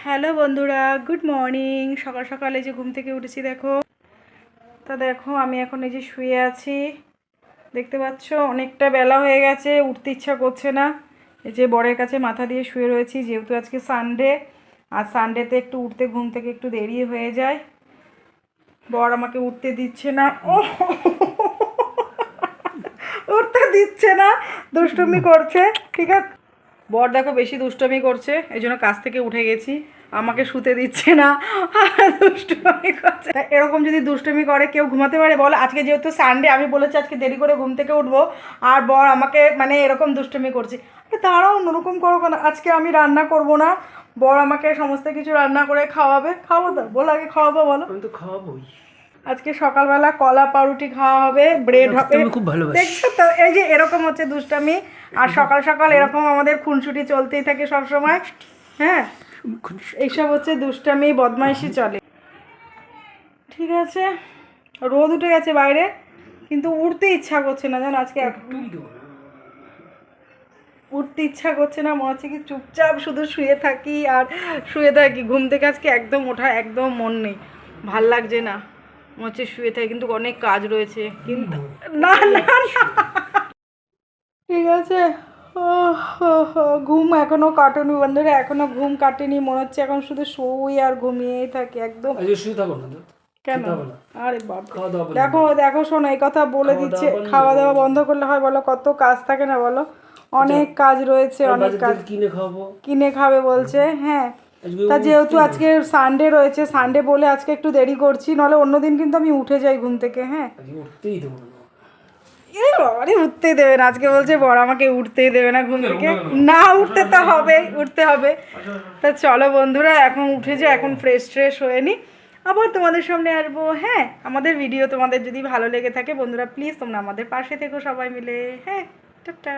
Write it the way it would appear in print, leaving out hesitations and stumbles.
Hello বন্ধুরা, good morning. সকাল সকালে যে ঘুম থেকে উঠেছি দেখো। তা দেখো আমি এখন এই যে শুয়ে আছি, দেখতে পাচ্ছ অনেকটা বেলা হয়ে গেছে, উঠতে ইচ্ছা করছে না। এই যে বরের কাছে মাথা দিয়ে শুয়ে রয়েছি, যেহেতু আজকে সানডে, আর সানডেতে একটু উঠতে ঘুম থেকে একটু দেরি হয়ে যায়। বর আমাকে উঠতে দিচ্ছে না, ও উঠতে দিচ্ছে না, দুষ্টুমি করছে। ঠিক আছে, বর দেখো বেশি দুষ্টুমি করছে, এই জন্য কাজ থেকে উঠে গেছি, আমাকে শুতে দিচ্ছে না, দুষ্টুমি করছে। তা এরকম যদি দুষ্টুমি করে কেউ ঘুমাতে পারে বল? আজকে যেহেতু সানডে, আমি বলেছি আজকে দেরি করে ঘুম থেকে উঠবো, আর বর আমাকে মানে এরকম দুষ্টুমি করছে। তারাও অন্যরকম করো কেন? আজকে আমি রান্না করব না, বর আমাকে সমস্ত কিছু রান্না করে খাওয়াবে। খাবো তো, বলো আগে খাওয়াবো বলো। আমি তো খাওয়াবোই। আজকে সকালবেলা কলা পাউরুটি খাওয়া হবে, ব্রেড হবে, আমি খুব ভালোবাসি। দেখছো তো? এই যে এরকম হচ্ছে দুষ্টামি, আর সকাল সকাল এরকম আমাদের খুনসুটি চলতেই থাকে সব সময়। হ্যাঁ, এইসব হচ্ছে দুষ্টামি, বদমাইশি চলে। ঠিক আছে, রোদ উঠে গেছে বাইরে, কিন্তু উঠতে ইচ্ছা করছে না জানো আজকে। উঠতে ইচ্ছা করছে না, মনে হচ্ছে কি চুপচাপ শুধু শুয়ে থাকি আর শুয়ে থাকি। ঘুম থেকে আজকে একদম ওঠা একদম মন নেই, ভাল লাগছে না, মনে হচ্ছে শুয়ে থাকি, কিন্তু অনেক কাজ রয়েছে। কিন্তু না না না, ঠিক আছে। ঘুম এখনো কাটেনি বন্ধুরা, এখনো ঘুম কাটেনি, মনে হচ্ছে এখন শুধু শুই আর ঘুমিয়েই থাকি একদম। শুয়ে থাকো না। কেন? আরে বাপ, খাওয়া দাওয়া দেখো দেখো শোনো, এই কথা বলে দিচ্ছে, খাওয়া দাওয়া বন্ধ করলে হয় বলো? কত কাজ থাকে না বলো? অনেক কাজ রয়েছে, অনেক কাজ। কিনে খাবো, কিনে খাবে বলছে। হ্যাঁ, তা যেহেতু আজকে সানডে রয়েছে, সানডে বলে আজকে একটু দেরি করছি, নাহলে অন্যদিন কিন্তু আমি উঠে যাই ঘুম থেকে। হ্যাঁ, উঠতেই দেবো না। বাবারে, উঠতেই দেবে না আজকে বলছে বড়, আমাকে উঠতেই দেবে না ঘুম থেকে। না, উঠতে তো হবে, উঠতে হবে। তা চলো বন্ধুরা, এখন উঠে যাও, এখন ফ্রেশ ট্রেশ হয়ে নি, আবার তোমাদের সামনে আসবো। হ্যাঁ, আমাদের ভিডিও তোমাদের যদি ভালো লেগে থাকে বন্ধুরা, প্লিজ তোমরা আমাদের পাশে থেকো সবাই মিলে। হ্যাঁ, টাটা।